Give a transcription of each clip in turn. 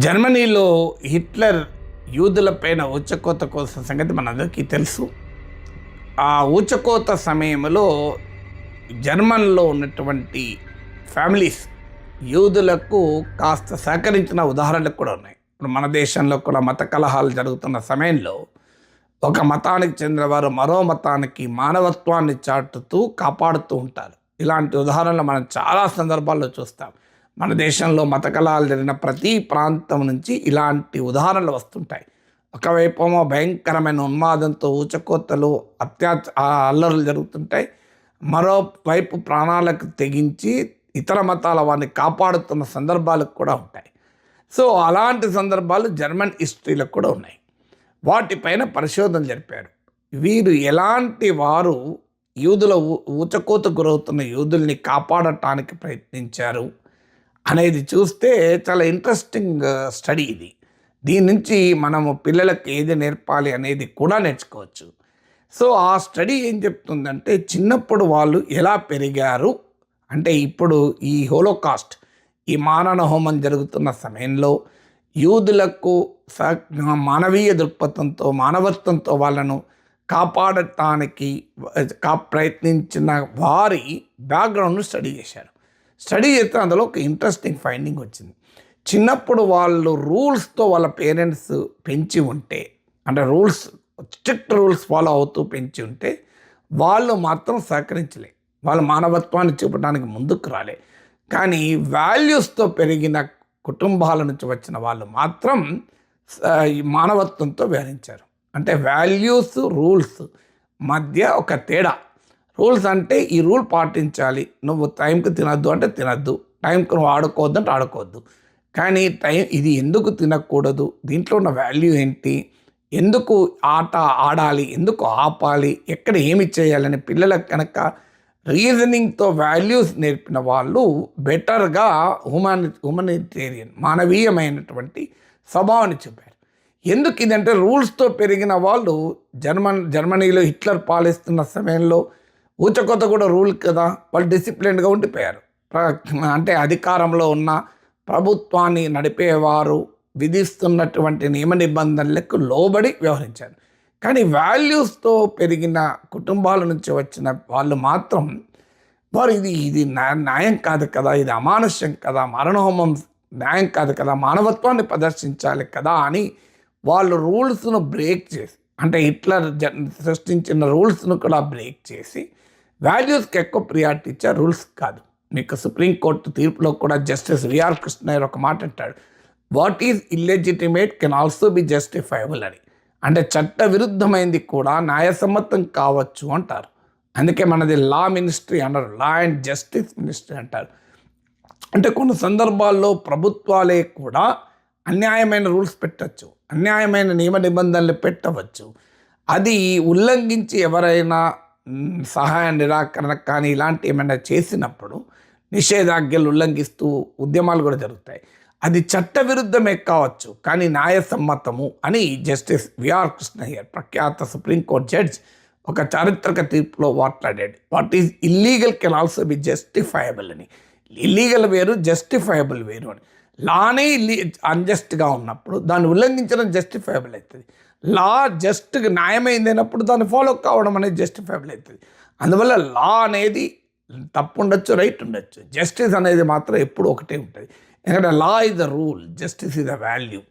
జర్మనీలో హిట్లర్ యూదులపైన ఊచకోత కోసం సంగతి మనందరికీ తెలుసు. ఆ ఊచకోత సమయంలో జర్మన్లో ఉన్నటువంటి ఫ్యామిలీస్ యూదులకు కాస్త సహకరించిన ఉదాహరణలు కూడా ఉన్నాయి. ఇప్పుడు మన దేశంలో కూడా మత కలహాలు జరుగుతున్న సమయంలో ఒక మతానికి చెందిన వారు మరో మతానికి మానవత్వాన్ని చాటుతూ కాపాడుతూ ఉంటారు. ఇలాంటి ఉదాహరణలు మనం చాలా సందర్భాల్లో చూస్తాం. మన దేశంలో మత కలహాలు జరిగిన ప్రతి ప్రాంతం నుంచి ఇలాంటి ఉదాహరణలు వస్తుంటాయి. ఒకవైపేమో భయంకరమైన ఉన్మాదంతో ఊచకోతలు అల్లర్లు జరుగుతుంటాయి. మరోవైపు ప్రాణాలకు తెగించి ఇతర మతాల వారిని కాపాడుతున్న సందర్భాలు కూడా ఉంటాయి. సో అలాంటి సందర్భాలు జర్మన్ హిస్టరీలో కూడా ఉన్నాయి. వాటిపైన పరిశోధన జరిపారు. వీరు ఎలాంటి వారు యూదుల ఊచకోత గురవుతున్న యూదుల్ని కాపాడటానికి ప్రయత్నించారు అనేది చూస్తే చాలా ఇంట్రెస్టింగ్ స్టడీ ఇది. దీని నుంచి మనము పిల్లలకు ఏది నేర్పాలి అనేది కూడా నేర్చుకోవచ్చు. సో ఆ స్టడీ ఏం చెప్తుందంటే చిన్నప్పుడు వాళ్ళు ఎలా పెరిగారు అంటే ఇప్పుడు ఈ హోలోకాస్ట్ ఈ మానవ హోమం జరుగుతున్న సమయంలో యూదులకు మానవీయ దృక్పథంతో మానవత్వంతో వాళ్ళను కాపాడటానికి ప్రయత్నించిన వారి బ్యాక్గ్రౌండ్ను స్టడీ చేశారు. స్టడీ చేస్తే అందులో ఒక ఇంట్రెస్టింగ్ ఫైండింగ్ వచ్చింది. చిన్నప్పుడు వాళ్ళు రూల్స్తో వాళ్ళ పేరెంట్స్ పెంచి ఉంటే అంటే స్ట్రిక్ట్ రూల్స్ ఫాలో అవుతూ పెంచి ఉంటే వాళ్ళు మాత్రం సహకరించలే, వాళ్ళ మానవత్వాన్ని చూపడానికి ముందుకు రాలే. కానీ వాల్యూస్తో పెరిగిన కుటుంబాల నుంచి వచ్చిన వాళ్ళు మాత్రం మానవత్వంతో వ్యవహరించారు. అంటే వాల్యూస్ రూల్స్ మధ్య ఒక తేడా. రూల్స్ అంటే ఈ రూల్ పాటించాలి, నువ్వు టైంకి తినద్దు అంటే తినద్దు, టైంకి నువ్వు ఆడుకోవద్దు అంటే ఆడుకోవద్దు. కానీ ఇది ఎందుకు తినకూడదు, దీంట్లో ఉన్న వాల్యూ ఏంటి, ఎందుకు ఆట ఆడాలి, ఎందుకు ఆపాలి, ఎక్కడ ఏమి చేయాలని పిల్లలకు కనుక రీజనింగ్తో వాల్యూస్ నేర్పిన వాళ్ళు బెటర్గా హ్యూమనిటేరియన్ మానవీయమైనటువంటి స్వభావాన్ని చూపారు. ఎందుకు ఇదంటే రూల్స్తో పెరిగిన వాళ్ళు జర్మనీలో హిట్లర్ పాలిస్తున్న సమయంలో ఊచకోత కూడా రూల్ కదా, వాళ్ళు డిసిప్లిన్డ్గా ఉండిపోయారు. అంటే అధికారంలో ఉన్న ప్రభుత్వాన్ని నడిపేవారు విధిస్తున్నటువంటి నియమ నిబంధనలకు లోబడి వ్యవహరించారు. కానీ వాల్యూస్తో పెరిగిన కుటుంబాల నుంచి వచ్చిన వాళ్ళు మాత్రం వారు ఇది న్యాయం కాదు కదా, ఇది అమానుష్యం కదా, మరణహోమం న్యాయం కాదు కదా, మానవత్వాన్ని ప్రదర్శించాలి కదా అని వాళ్ళు రూల్స్ను బ్రేక్ చేసి అంటే హిట్లర్ సృష్టించిన రూల్స్ను కూడా బ్రేక్ చేసి వాల్యూస్కి ఎక్కువ ప్రియారిటీ ఇచ్చారు, రూల్స్ కాదు. మీకు సుప్రీంకోర్టు తీర్పులో కూడా జస్టిస్ విఆర్ కృష్ణయ్య ఒక మాట అంటాడు, what is illegitimate can also be justifiable అని. అంటే చట్ట విరుద్ధమైంది కూడా న్యాయసమ్మతం కావచ్చు అంటారు. అందుకే మనది లా మినిస్ట్రీ అన్నారు, లా అండ్ జస్టిస్ మినిస్ట్రీ అంటారు. అంటే కొన్ని సందర్భాల్లో ప్రభుత్వాలే కూడా అన్యాయమైన రూల్స్ పెట్టవచ్చు, అన్యాయమైన నియమ నిబంధనలు పెట్టవచ్చు. అది ఉల్లంఘించి ఎవరైనా సహాయ నిరాకరణ కానీ ఇలాంటి ఏమైనా చేసినప్పుడు నిషేధాజ్ఞలు ఉల్లంఘిస్తూ ఉద్యమాలు కూడా జరుగుతాయి. అది చట్టవిరుద్ధమే కావచ్చు కానీ న్యాయసమ్మతము అని జస్టిస్ విఆర్ కృష్ణయ్య ప్రఖ్యాత సుప్రీంకోర్టు జడ్జ్ ఒక చారిత్రక తీర్పులో మాట్లాడాడు. What is illegal can also be justifiable అని. ఇల్లీగల్ వేరు, జస్టిఫైయబుల్ వేరు అని. లానే అన్జస్ట్గా ఉన్నప్పుడు దాన్ని ఉల్లంఘించడం జస్టిఫైయబుల్ అవుతుంది. లా జస్ట్గా న్యాయమైంది అయినప్పుడు దాన్ని ఫాలో కావడం అనేది జస్టిఫైబుల్ అవుతుంది. అందువల్ల లా అనేది తప్పు ఉండొచ్చు, రైట్ ఉండొచ్చు, జస్టిస్ అనేది మాత్రం ఎప్పుడు ఒకటే ఉంటుంది. ఎందుకంటే law is the rule, justice is the value.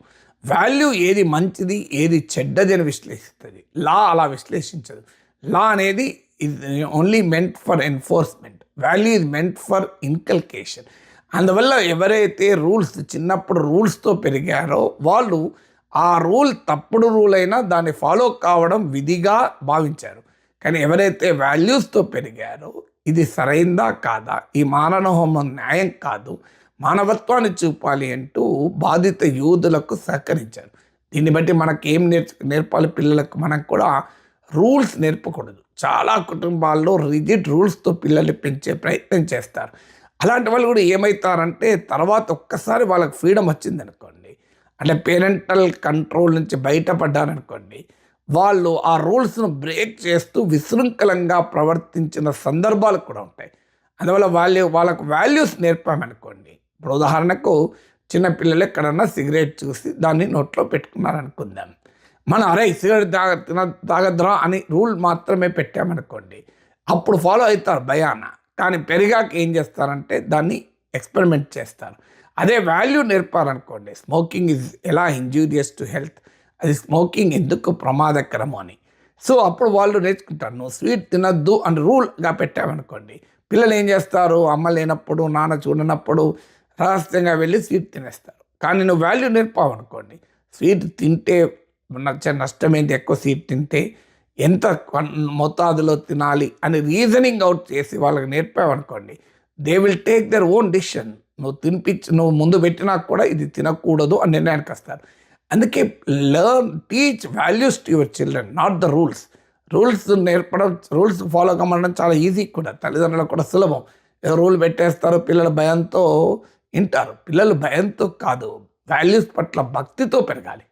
Value ఏది మంచిది ఏది చెడ్డది అని విశ్లేషిస్తుంది, లా అలా విశ్లేషించదు. లా అనేది is only meant for enforcement, value is meant for inculcation. అందువల్ల ఎవరైతే చిన్నప్పుడు రూల్స్తో పెరిగారో వాళ్ళు ఆ రూల్ తప్పుడు రూల్ అయినా దాన్ని ఫాలో కావడం విధిగా భావించారు. కానీ ఎవరైతే వాల్యూస్తో పెరిగారో ఇది సరైందా కాదా, ఈ మానవ హోమం న్యాయం కాదు, మానవత్వాన్ని చూపాలి అంటూ బాధిత యూదులకు సహకరించారు. దీన్ని బట్టి మనకి ఏం నేర్పాలి పిల్లలకు, మనం కూడా రూల్స్ నేర్పకూడదు. చాలా కుటుంబాల్లో రిజిడ్ రూల్స్తో పిల్లల్ని పెంచే ప్రయత్నం చేస్తారు. అలాంటి వాళ్ళు కూడా ఏమవుతారంటే తర్వాత ఒక్కసారి వాళ్ళకి ఫ్రీడమ్ వచ్చిందనుకోండి, అంటే పేరెంటల్ కంట్రోల్ నుంచి బయటపడ్డారనుకోండి, వాళ్ళు ఆ రూల్స్ను బ్రేక్ చేస్తూ విశృంఖలంగా ప్రవర్తించిన సందర్భాలు కూడా ఉంటాయి. అందువల్ల వాళ్ళకు వాల్యూస్ నేర్పామనుకోండి, ఇప్పుడు ఉదాహరణకు చిన్నపిల్లలు ఎక్కడన్నా సిగరెట్ చూసి దాన్ని నోట్లో పెట్టుకున్నారనుకుందాం. మనం అరే సిగరెట్ తాగద్రా అని రూల్ మాత్రమే పెట్టామనుకోండి, అప్పుడు ఫాలో అవుతారు భయాన. కానీ పెరిగాక ఏం చేస్తారంటే దాన్ని ఎక్స్పెరిమెంట్ చేస్తారు. అదే వాల్యూ నేర్పారనుకోండి, స్మోకింగ్ ఇస్ ఎలా ఇంజూరియస్ టు హెల్త్, అది స్మోకింగ్ ఎందుకు ప్రమాదకరము అని. సో అప్పుడు వాళ్ళు నేర్చుకుంటారు. నువ్వు స్వీట్ తినద్దు అని రూల్గా పెట్టామనుకోండి, పిల్లలు ఏం చేస్తారు, అమ్మ లేనప్పుడు నాన్న చూడనప్పుడు రహస్యంగా వెళ్ళి స్వీట్ తినేస్తారు. కానీ నువ్వు వాల్యూ నేర్పావనుకోండి, స్వీట్ తింటే నష్టం ఏంటి, ఎక్కువ స్వీట్ తింటే ఎంత మోతాదులో తినాలి అని రీజనింగ్ అవుట్ చేసి వాళ్ళకి నేర్పావనుకోండి, they will take their own decision. నువ్వు ముందు పెట్టినా కూడా ఇది తినకూడదు అని నిర్ణయానికి వస్తారు. అందుకే teach values to your children, not the rules. నేర్పడం, రూల్స్ ఫాలో కమ్మడం చాలా ఈజీ కూడా, తల్లిదండ్రులకు కూడా సులభం. రూల్ పెట్టేస్తారు, పిల్లల భయంతో వింటారు. పిల్లలు భయంతో కాదు, వాల్యూస్ పట్ల భక్తితో పెరగాలి.